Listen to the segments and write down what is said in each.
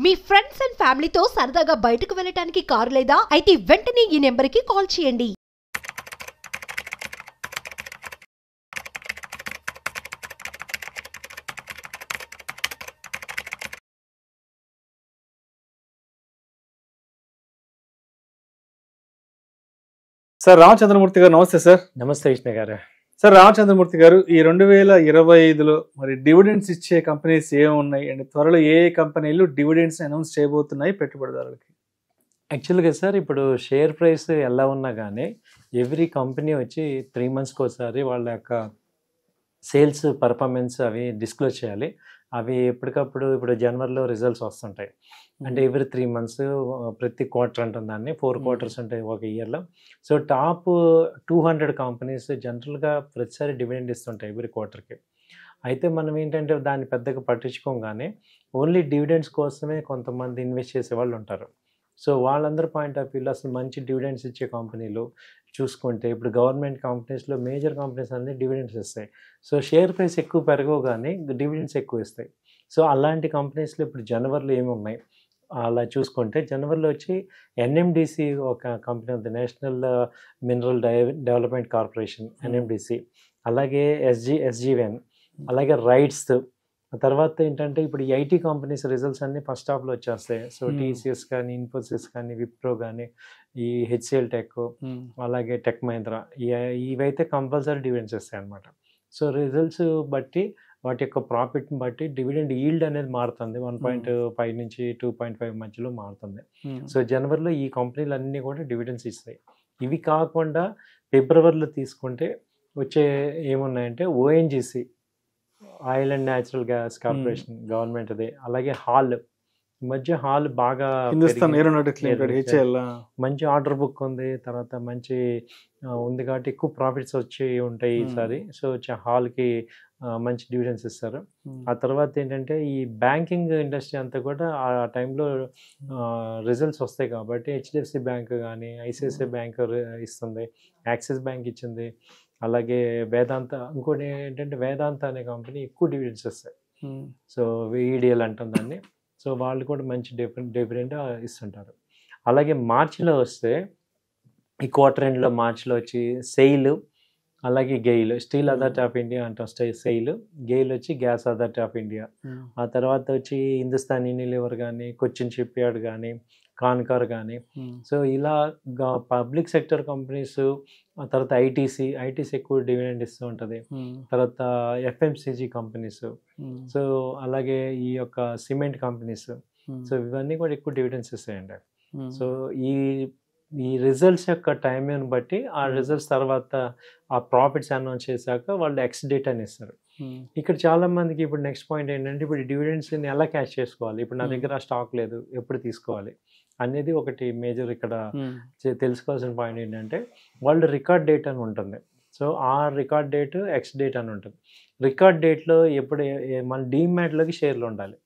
Me friends and ఫ్యామిలీతో సరదాగా బయటకు వెళ్ళటానికి కారు లేదా? అయితే వెంటనే ఈ నెంబర్కి కాల్ చేయండి. సార్ రామచంద్రమూర్తి గారు నమస్తే సార్. నమస్తే విష్ణు గారు. సార్ రామచంద్రమూర్తి గారు, ఈ 2025లో మరి డివిడెండ్స్ ఇచ్చే కంపెనీస్ ఏమున్నాయి అండ్ త్వరలో ఏ కంపెనీలు డివిడెండ్స్ అనౌన్స్ చేయబోతున్నాయి పెట్టుబడిదారులకి? యాక్చువల్గా సార్ ఇప్పుడు షేర్ ప్రైస్ ఎలా ఉన్నా కానీ ఎవ్రీ కంపెనీ వచ్చి 3 monthsకి ఒకసారి వాళ్ళ యొక్క సేల్స్ పర్ఫార్మెన్స్ అవి డిస్క్లోజ్ చేయాలి. అవి ఎప్పటికప్పుడు ఇప్పుడు జనవరిలో రిజల్ట్స్ వస్తుంటాయి. అంటే ఎవ్రీ 3 months ప్రతి క్వార్టర్ అంటుంది దాన్ని 4 quarters ఉంటాయి ఒక ఇయర్లో. సో టాప్ 200 కంపెనీస్ జనరల్గా ప్రతిసారి డివిడెండ్ ఇస్తుంటాయి ఎవ్రీ క్వార్టర్కి. అయితే మనం ఏంటంటే దాన్ని పెద్దగా పట్టించుకోగానే ఓన్లీ డివిడెండ్స్ కోసమే కొంతమంది ఇన్వెస్ట్ చేసే వాళ్ళు ఉంటారు. సో వాళ్ళందరూ పాయింట్ ఆఫ్ వ్యూలో అసలు మంచి డివిడెండ్స్ ఇచ్చే కంపెనీలు చూసుకుంటే ఇప్పుడు గవర్నమెంట్ కంపెనీస్లో మేజర్ కంపెనీస్ అన్నీ డివిడెండ్స్ ఇస్తాయి. సో షేర్ ప్రైస్ ఎక్కువ పెరగవు కానీ డివిడెండ్స్ ఎక్కువ ఇస్తాయి. సో అలాంటి కంపెనీస్లో ఇప్పుడు జనవరిలో ఏమి ఉన్నాయి అలా చూసుకుంటే జనవరిలో వచ్చి ఎన్ఎండిసి ఒక కంపెనీ ఉంది, national mineral development corporation NMDC, అలాగే ఎస్జీవెన్, అలాగే రైట్స్. తర్వాత ఏంటంటే ఇప్పుడు ఈ ఐటీ కంపెనీస్ రిజల్ట్స్ అన్నీ ఫస్ట్ హాఫ్లో వచ్చేస్తాయి. సో టీసీఎస్ కానీ, ఇన్ఫోసిస్ కానీ, విప్రో కానీ, ఈ హెచ్సిఎల్ టెక్, అలాగే టెక్ మహీంద్రా, ఇవైతే కంపల్సరీ డివిడెండ్స్ ఇస్తాయి అన్నమాట. సో రిజల్ట్స్ బట్టి వాటి యొక్క ప్రాఫిట్ని బట్టి డివిడెండ్ ఈల్డ్ అనేది మారుతుంది. 1.5 నుంచి 2.5 మధ్యలో మారుతుంది. సో జనవరిలో ఈ కంపెనీలు అన్నీ కూడా డివిడెండ్స్ ఇస్తాయి. ఇవి కాకుండా ఫిబ్రవరిలో తీసుకుంటే వచ్చే ఏమున్నాయంటే ONGC, oil and natural gas corporation గవర్నమెంట్ది, అలాగే హాల్, ఈ మధ్య హాల్ బాగా మంచి ఆర్డర్ బుక్ ఉంది, తర్వాత మంచి ఉంది కాబట్టి ఎక్కువ ప్రాఫిట్స్ వచ్చి ఉంటాయి ఈసారి. సో హాల్కి మంచి డివిడెండ్స్ ఇస్తారు. ఆ తర్వాత ఏంటంటే ఈ బ్యాంకింగ్ ఇండస్ట్రీ అంతా కూడా ఆ టైంలో రిజల్ట్స్ వస్తాయి కాబట్టి హెచ్డిఎఫ్సి బ్యాంక్ కానీ, ఐసిఐసిఐ బ్యాంక్ ఇస్తుంది, యాక్సిస్ బ్యాంక్ ఇచ్చింది, అలాగే వేదాంత, ఇంకోటి ఏంటంటే వేదాంత అనే కంపెనీ ఎక్కువ డివిడెండ్స్ ఇస్తాయి. సో ఈడిఎల్ అంటాం దాన్ని. సో వాళ్ళు కూడా మంచి డివిడెండ్ ఇస్తుంటారు. అలాగే మార్చిలో వస్తే ఈ క్వార్టర్ ఎండ్లో మార్చిలో వచ్చి సెయిల్, అలాగే GAIL, steel authority of India అంటాం సెయిల్, గెయిల్ వచ్చి గ్యాస్ అథారిటీ ఆఫ్ ఇండియా, ఆ తర్వాత వచ్చి హిందుస్థాన్ యూనిలివర్ కానీ, కొచ్చిన్ షిప్ యార్డ్ కానీ, కాన్కార్ కానీ. సో ఇలా పబ్లిక్ సెక్టర్ కంపెనీస్, ఆ తర్వాత ఐటీసీ ఎక్కువ డివిడెండ్ ఇస్తూ ఉంటుంది. తర్వాత ఎఫ్ఎంసీజీ కంపెనీస్, సో అలాగే ఈ యొక్క సిమెంట్ కంపెనీస్, సో ఇవన్నీ కూడా ఎక్కువ డివిడెండ్స్ ఇస్తాయండి. సో ఈ రిజల్ట్స్ యొక్క టైంని బట్టి ఆ రిజల్ట్స్ తర్వాత ఆ ప్రాఫిట్స్ అనౌన్స్ చేశాక వాళ్ళు ఎక్స్ డేట్ అని ఇస్తారు. ఇక్కడ చాలా మందికి ఇప్పుడు నెక్స్ట్ పాయింట్ ఏంటంటే ఇప్పుడు డివిడెండ్స్ని ఎలా క్యాష్ చేసుకోవాలి, ఇప్పుడు నా దగ్గర స్టాక్ లేదు ఎప్పుడు తీసుకోవాలి అనేది ఒకటి మేజర్ ఇక్కడ తెలుసుకోవాల్సిన పాయింట్ ఏంటంటే వాళ్ళు రికార్డ్ డేట్ అని ఉంటుంది. సో ఆ రికార్డ్ డేట్ ఎక్స్ డేట్ అని ఉంటుంది. రికార్డ్ డేట్లో ఎప్పుడు మన డీమ్యాట్లోకి షేర్లు ఉండాలి.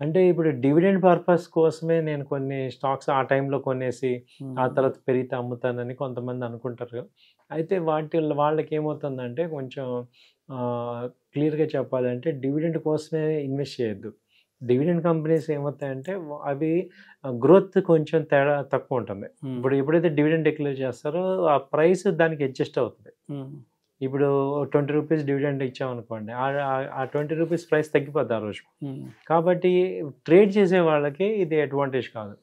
అంటే ఇప్పుడు డివిడెండ్ పర్పస్ కోసమే నేను కొన్ని స్టాక్స్ ఆ టైంలో కొనేసి ఆ తర్వాత పెరిగితే అమ్ముతానని కొంతమంది అనుకుంటారు. అయితే వాళ్ళకి ఏమవుతుందంటే కొంచెం క్లియర్గా చెప్పాలంటే డివిడెండ్ కోసమే ఇన్వెస్ట్ చేయొద్దు. డివిడెండ్ కంపెనీస్ ఏమవుతాయంటే అవి గ్రోత్ కొంచెం తేడా తక్కువ ఉంటుంది. ఇప్పుడు ఎప్పుడైతే డివిడెండ్ డిక్లేర్ చేస్తారో ఆ ప్రైస్ దానికి అడ్జస్ట్ అవుతుంది. ఇప్పుడు 20 రూపీస్ డివిడెండ్ ఇచ్చామనుకోండి, ఆ 20 రూపీస్ ప్రైస్ తగ్గిపోద్ది ఆ రోజు. కాబట్టి ట్రేడ్ చేసే వాళ్ళకి ఇది అడ్వాంటేజ్ కాదు.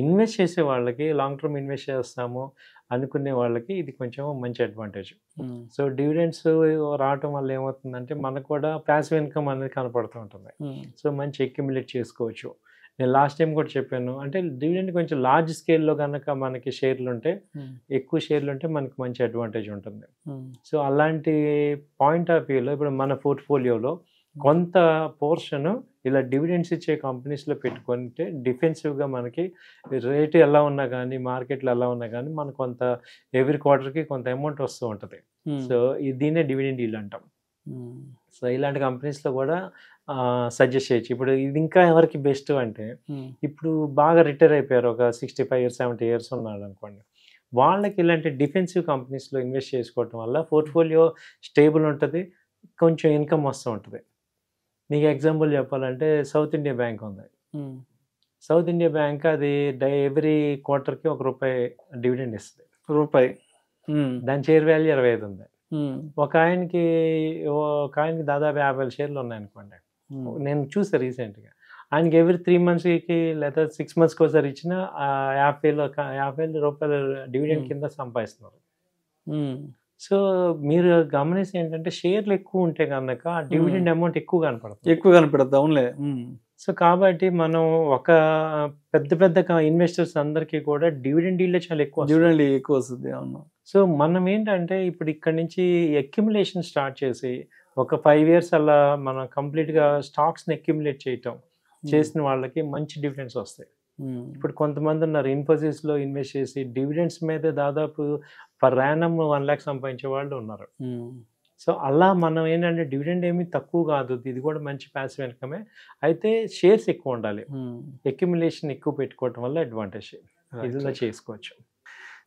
ఇన్వెస్ట్ చేసే వాళ్ళకి, లాంగ్ టర్మ్ ఇన్వెస్ట్ చేస్తాము అనుకునే వాళ్ళకి ఇది కొంచెం మంచి అడ్వాంటేజ్. సో డివిడెండ్స్ రావటం వల్ల ఏమవుతుందంటే మనకు కూడా ప్యాసివ్ ఇన్కమ్ అనేది కనపడుతూ ఉంటుంది. సో మంచి అక్యుములేట్ చేసుకోవచ్చు. నేను లాస్ట్ టైం కూడా చెప్పాను, అంటే డివిడెండ్ కొంచెం లార్జ్ స్కేల్లో కనుక మనకి షేర్లు ఉంటే, ఎక్కువ షేర్లు ఉంటే మనకు మంచి అడ్వాంటేజ్ ఉంటుంది. సో అలాంటి పాయింట్ ఆఫ్ వ్యూలో ఇప్పుడు మన పోర్ట్ఫోలియోలో కొంత పోర్షన్ ఇలా డివిడెండ్స్ ఇచ్చే కంపెనీస్లో పెట్టుకుంటే డిఫెన్సివ్గా మనకి రేటు ఎలా ఉన్నా కానీ, మార్కెట్లో ఎలా ఉన్నా కానీ మనకు కొంత ఎవ్రీ క్వార్టర్కి కొంత అమౌంట్ వస్తూ ఉంటుంది. సో దీన్నే డివిడెండ్ ఈల్డ్ అంటాం. సో ఇలాంటి కంపెనీస్లో కూడా సజెస్ట్ చేయొచ్చు. ఇప్పుడు ఇది ఇంకా ఎవరికి బెస్ట్ అంటే ఇప్పుడు బాగా రిటైర్ అయిపోయారు, ఒక 65 years 70 years ఉన్నాడు అనుకోండి, వాళ్ళకి ఇలాంటి డిఫెన్సివ్ కంపెనీస్లో ఇన్వెస్ట్ చేసుకోవటం వల్ల పోర్ట్ఫోలియో స్టేబుల్ ఉంటుంది, కొంచెం ఇన్కమ్ వస్తూ ఉంటుంది. మీకు ఎగ్జాంపుల్ చెప్పాలంటే సౌత్ ఇండియా బ్యాంక్ ఉంది. సౌత్ ఇండియా బ్యాంక్ అది ఎవ్రీ క్వార్టర్కి ₹1 డివిడెండ్ ఇస్తుంది. రూపాయి. దాని షేర్ వాల్యూ 25 ఉంది. ఒక ఆయనకి దాదాపు 50 షేర్లు ఉన్నాయనుకోండి. నేను చూసా రీసెంట్గా. ఆయనకి ఎవ్రీ 3 మంత్స్కి లేదా 6 మంత్స్కి ఒకసారి ఇచ్చిన ₹50,000 డివిడెండ్ కింద సంపాదిస్తున్నారు. సో మీరు గమనిస్తే ఏంటంటే షేర్లు ఎక్కువ ఉంటే కనుక ఆ డివిడెండ్ అమౌంట్ ఎక్కువ కనపడుతుంది. అవునులే. సో కాబట్టి మనం ఒక పెద్ద ఇన్వెస్టర్స్ అందరికీ కూడా డివిడెండ్ ఈల్డ్ చాలా ఎక్కువ వస్తుంది. అవును. సో మనం ఏంటంటే ఇప్పుడు ఇక్కడ నుంచి అక్యుములేషన్ స్టార్ట్ చేసి ఒక 5 years అలా మనం కంప్లీట్గా స్టాక్స్ని అక్యుములేట్ చేసిన వాళ్ళకి మంచి డివిడెండ్స్ వస్తాయి. ఇప్పుడు కొంతమంది ఉన్నారు ఇన్ఫోసిస్లో ఇన్వెస్ట్ చేసి డివిడెండ్స్ మీద దాదాపు పర్ యానమ్ 1 lakh సంపాదించే వాళ్ళు ఉన్నారు. సో అలా మనం ఏంటంటే డివిడెండ్ ఏమీ తక్కువ కాదు, ఇది కూడా మంచి ప్యాసివ్ ఇన్కమే. అయితే షేర్స్ ఎక్కువ ఉండాలి, అక్యుములేషన్ ఎక్కువ పెట్టుకోవటం వల్ల అడ్వాంటేజ్. ఇలా చేసుకోవచ్చు.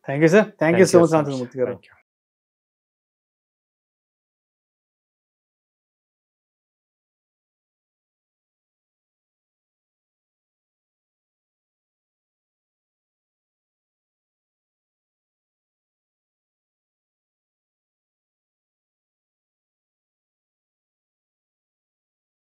Thank you sir. Thank you so much Shanthamurthy గారు.